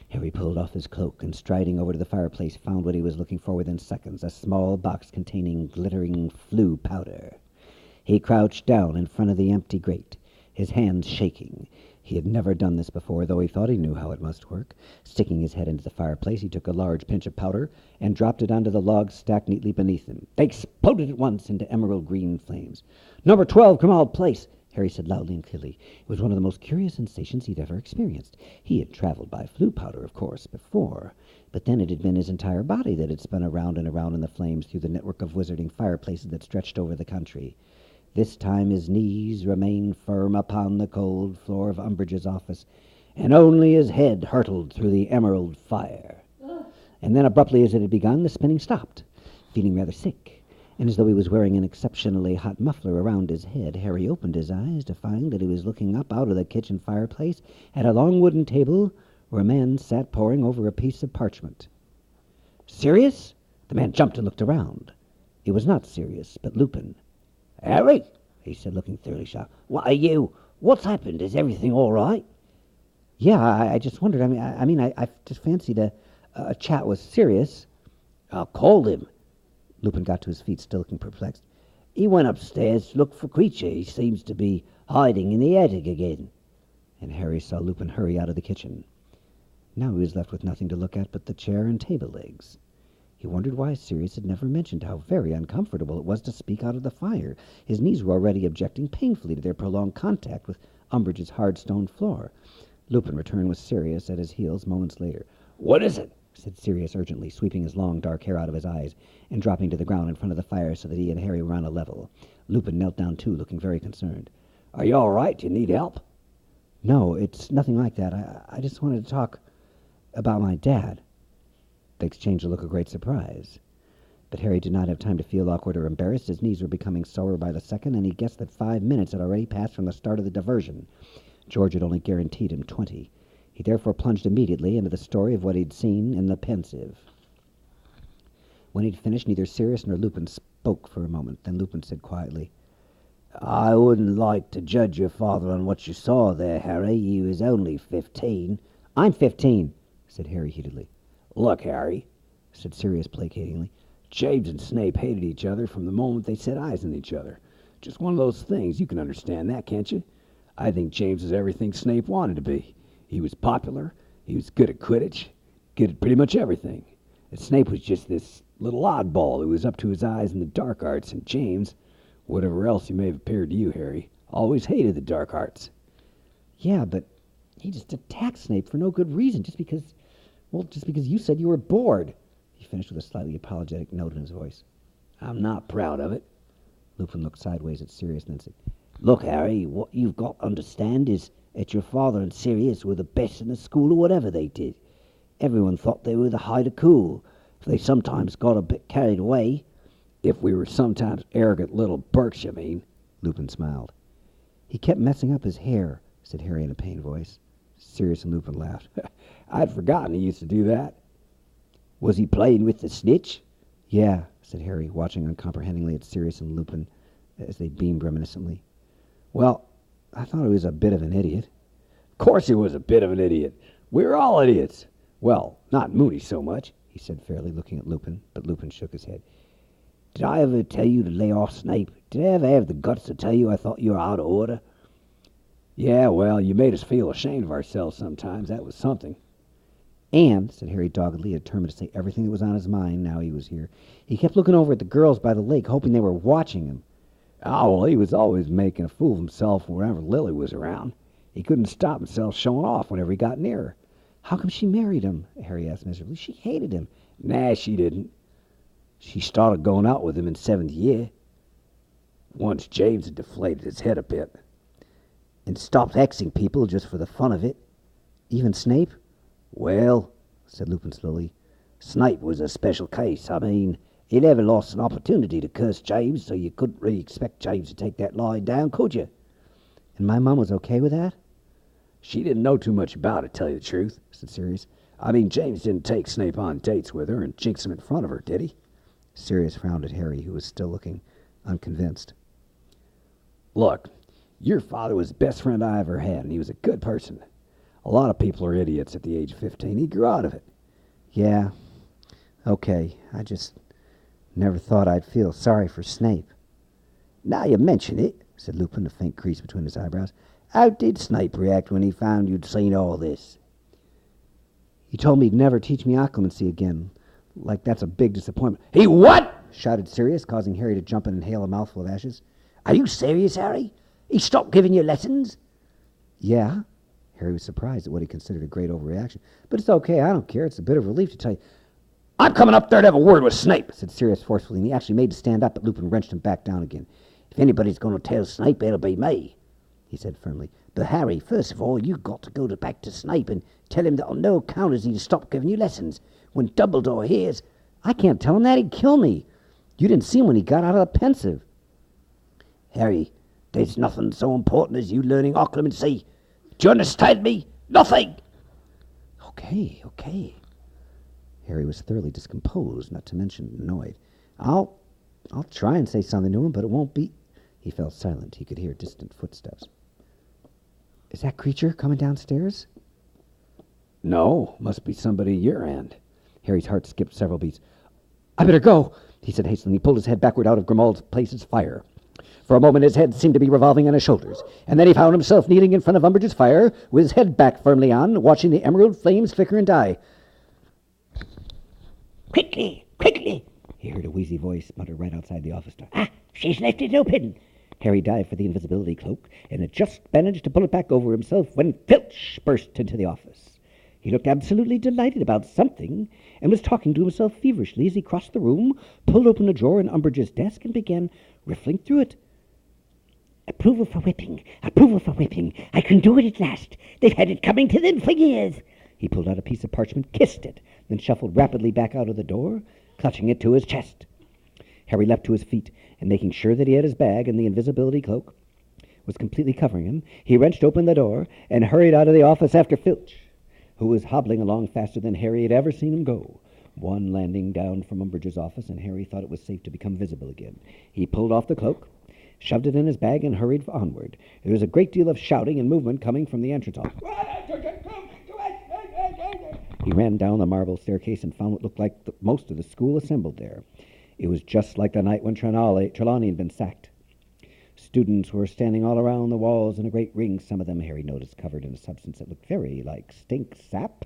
Harry pulled off his cloak and, striding over to the fireplace, found what he was looking for within seconds, a small box containing glittering Floo powder. He crouched down in front of the empty grate, his hands shaking. He had never done this before, though he thought he knew how it must work. Sticking his head into the fireplace, he took a large pinch of powder and dropped it onto the logs stacked neatly beneath him. They exploded at once into emerald-green flames. "Number 12, Grimmauld Place," Harry said loudly and clearly. It was one of the most curious sensations he'd ever experienced. He had traveled by Floo powder, of course, before, but then it had been his entire body that had spun around and around in the flames through the network of wizarding fireplaces that stretched over the country. This time his knees remained firm upon the cold floor of Umbridge's office, and only his head hurtled through the emerald fire. And then, abruptly as it had begun, the spinning stopped. Feeling rather sick, and as though he was wearing an exceptionally hot muffler around his head, Harry opened his eyes to find that he was looking up out of the kitchen fireplace at a long wooden table where a man sat poring over a piece of parchment. "Sirius?" The man jumped and looked around. It was not Sirius, but Lupin. "Harry," he said, looking thoroughly shocked. "What are you? What's happened? Is everything all right?" "Yeah, I just wondered. I just fancied a chat with Sirius." "I called him." Lupin got to his feet, still looking perplexed. "He went upstairs to look for Creature. He seems to be hiding in the attic again." And Harry saw Lupin hurry out of the kitchen. Now he was left with nothing to look at but the chair and table legs. He wondered why Sirius had never mentioned how very uncomfortable it was to speak out of the fire. His knees were already objecting painfully to their prolonged contact with Umbridge's hard stone floor. Lupin returned with Sirius at his heels moments later. "What is it?" said Sirius urgently, sweeping his long dark hair out of his eyes and dropping to the ground in front of the fire so that he and Harry were on a level. Lupin knelt down too, looking very concerned. "Are you all right? Do you need help?" "No, it's nothing like that. I just wanted to talk about my dad." They exchanged a look of great surprise. But Harry did not have time to feel awkward or embarrassed. His knees were becoming sorer by the second, and he guessed that 5 minutes had already passed from the start of the diversion. George had only guaranteed him 20. He therefore plunged immediately into the story of what he'd seen in the Pensive. When he'd finished, neither Sirius nor Lupin spoke for a moment. Then Lupin said quietly, "I wouldn't like to judge your father on what you saw there, Harry. He was only 15. "I'm 15, said Harry heatedly. "Look, Harry," said Sirius placatingly, "James and Snape hated each other from the moment they set eyes on each other. Just one of those things. You can understand that, can't you? I think James was everything Snape wanted to be. He was popular. He was good at Quidditch. Good at pretty much everything. And Snape was just this little oddball who was up to his eyes in the dark arts. And James, whatever else he may have appeared to you, Harry, always hated the dark arts." "Yeah, but he just attacked Snape for no good reason, just because you said you were bored," he finished with a slightly apologetic note in his voice. "I'm not proud of it." Lupin looked sideways at Sirius and then said, "Look, Harry, what you've got to understand is that your father and Sirius were the best in the school or whatever they did. Everyone thought they were the height of cool. If they sometimes got a bit carried away." "If we were sometimes arrogant little Burks, you mean?" Lupin smiled. "He kept messing up his hair," said Harry in a pained voice. Sirius and Lupin laughed. "I'd forgotten he used to do that." "Was he playing with the snitch?" "Yeah," said Harry, watching uncomprehendingly at Sirius and Lupin as they beamed reminiscently. "Well, I thought he was a bit of an idiot." "Of course he was a bit of an idiot. We're all idiots. Well, not Moody so much," he said fairly, looking at Lupin, but Lupin shook his head. "Did I ever tell you to lay off Snape? Did I ever have the guts to tell you I thought you were out of order?" "Yeah, well, you made us feel ashamed of ourselves sometimes. That was something." "And," said Harry doggedly, determined to say everything that was on his mind now he was here, "he kept looking over at the girls by the lake, hoping they were watching him." "Oh, well, he was always making a fool of himself whenever Lily was around. He couldn't stop himself showing off whenever he got near her." "How come she married him?" Harry asked miserably. "She hated him." "Nah, she didn't. She started going out with him in 7th year. Once James had deflated his head a bit." "And stopped hexing people just for the fun of it? Even Snape?" "Well," said Lupin slowly, "Snape was a special case. I mean, he never lost an opportunity to curse James, so you couldn't really expect James to take that line down, could you?" "And my mom was okay with that?" "She didn't know too much about it, tell you the truth," said Sirius. "I mean, James didn't take Snape on dates with her and jinx him in front of her, did he?" Sirius frowned at Harry, who was still looking unconvinced. "Look, your father was the best friend I ever had, and he was a good person. A lot of people are idiots at the age of 15. He grew out of it. Yeah, okay. I just never thought I'd feel sorry for Snape. Now you mention it, said Lupin, a faint crease between his eyebrows. How did Snape react when he found you'd seen all this? He told me he'd never teach me occlumency again. Like that's a big disappointment. He what? Shouted Sirius, causing Harry to jump and inhale a mouthful of ashes. Are you serious, Harry? He stopped giving you lessons? Yeah. Harry was surprised at what he considered a great overreaction. But it's okay, I don't care. It's a bit of relief to tell you. I'm coming up there to have a word with Snape, said Sirius forcefully, and he actually made to stand up, but Lupin wrenched him back down again. If anybody's going to tell Snape, it'll be me, he said firmly. But Harry, first of all, you've got to go back to Snape and tell him that on no account is he to stop giving you lessons. When Dumbledore hears... I can't tell him that, he'd kill me. You didn't see him when he got out of the pensive. Harry, there's nothing so important as you learning occlumency. Do you understand me? Nothing! Okay. Harry was thoroughly discomposed, not to mention annoyed. I'll try and say something to him, but it won't be... He fell silent. He could hear distant footsteps. Is that creature coming downstairs? No, must be somebody at your end. Harry's heart skipped several beats. I better go, he said hastily. He pulled his head backward out of Grimald's place's fire. For a moment his head seemed to be revolving on his shoulders, and then he found himself kneeling in front of Umbridge's fire, with his head back firmly on, watching the emerald flames flicker and die. Quickly! He heard a wheezy voice mutter right outside the office door. She's left it open. Harry dived for the invisibility cloak, and had just managed to pull it back over himself when Filch burst into the office. He looked absolutely delighted about something, and was talking to himself feverishly as he crossed the room, pulled open a drawer in Umbridge's desk, and began riffling through it. Approval for whipping. I can do it at last. They've had it coming to them for years. He pulled out a piece of parchment, kissed it, then shuffled rapidly back out of the door, clutching it to his chest. Harry leapt to his feet, and making sure that he had his bag and the invisibility cloak was completely covering him, he wrenched open the door and hurried out of the office after Filch, who was hobbling along faster than Harry had ever seen him go. One landing down from Umbridge's office, and Harry thought it was safe to become visible again. He pulled off the cloak, shoved it in his bag, and hurried onward. There was a great deal of shouting and movement coming from the entrance hall. He ran down the marble staircase and found what looked like most of the school assembled there. It was just like the night when Trelawney had been sacked. Students were standing all around the walls in a great ring, some of them, Harry noticed, covered in a substance that looked very like stink sap.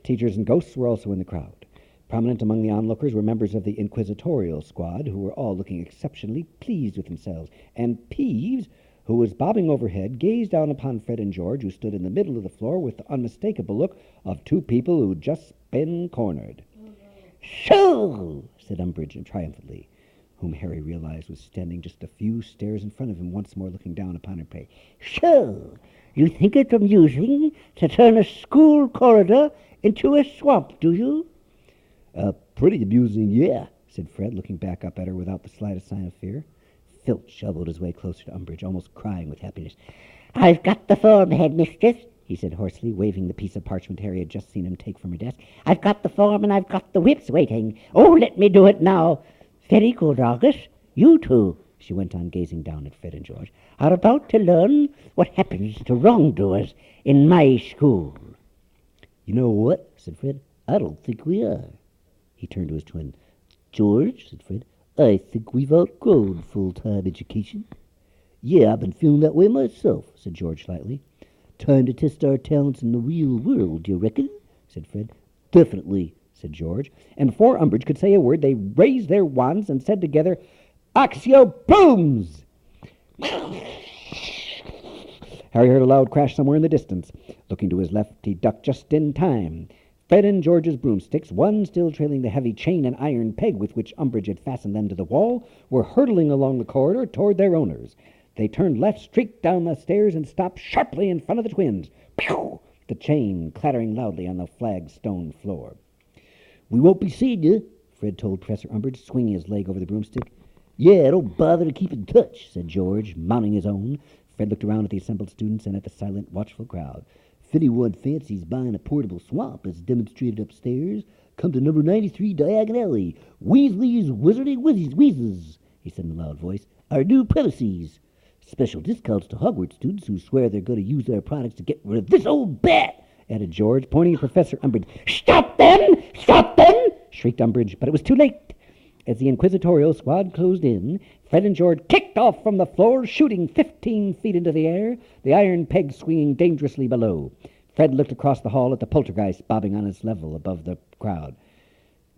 Teachers and ghosts were also in the crowd. Prominent among the onlookers were members of the inquisitorial squad, who were all looking exceptionally pleased with themselves. And Peeves, who was bobbing overhead, gazed down upon Fred and George, who stood in the middle of the floor with the unmistakable look of two people who'd just been cornered. So, said Umbridge triumphantly, whom Harry realized was standing just a few stairs in front of him, once more looking down upon her prey. So, you think it amusing to turn a school corridor into a swamp, do you? Pretty amusing, yeah, said Fred, looking back up at her without the slightest sign of fear. Filch elbowed his way closer to Umbridge, almost crying with happiness. I've got the form, Headmistress, he said hoarsely, waving the piece of parchment Harry had just seen him take from her desk. I've got the form and I've got the whips waiting. Oh, let me do it now. Very good, August. You two, she went on, gazing down at Fred and George, are about to learn what happens to wrongdoers in my school. You know what, said Fred, I don't think we are. He turned to his twin. George, said Fred, I think we've outgrown full-time education. Yeah, I've been feeling that way myself, said George slightly. Time to test our talents in the real world, do you reckon? Said Fred. Definitely, said George. And before Umbridge could say a word, they raised their wands and said together, Accio Booms! Harry heard a loud crash somewhere in the distance. Looking to his left, he ducked just in time. Fred and George's broomsticks, one still trailing the heavy chain and iron peg with which Umbridge had fastened them to the wall, were hurtling along the corridor toward their owners. They turned left, streaked down the stairs, and stopped sharply in front of the twins. Pew! The chain clattering loudly on the flagstone floor. We won't be seeing you, Fred told Professor Umbridge, swinging his leg over the broomstick. Yeah, don't bother to keep in touch, said George, mounting his own. Fred looked around at the assembled students and at the silent, watchful crowd. If anyone fancies buying a portable swamp, as demonstrated upstairs, come to number 93 Diagon Alley, Weasley's Wizarding Wheezes, he said in a loud voice. Our new premises. Special discounts to Hogwarts students who swear they're going to use their products to get rid of this old bat, added George, pointing at Professor Umbridge. Stop them! Stop them! Shrieked Umbridge, but it was too late. As the inquisitorial squad closed in, Fred and George kicked off from the floor, shooting 15 feet into the air, the iron peg swinging dangerously below. Fred looked across the hall at the poltergeist bobbing on its level above the crowd.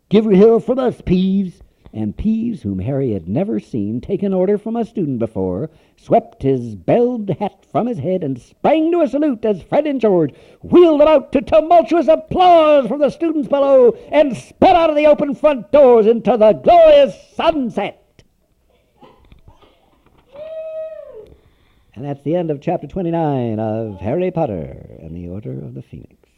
Give her hell from us, Peeves! And Peeves, whom Harry had never seen take an order from a student before, swept his belled hat from his head and sprang to a salute as Fred and George wheeled about to tumultuous applause from the students below and sped out of the open front doors into the glorious sunset. And that's the end of Chapter 29 of Harry Potter and the Order of the Phoenix.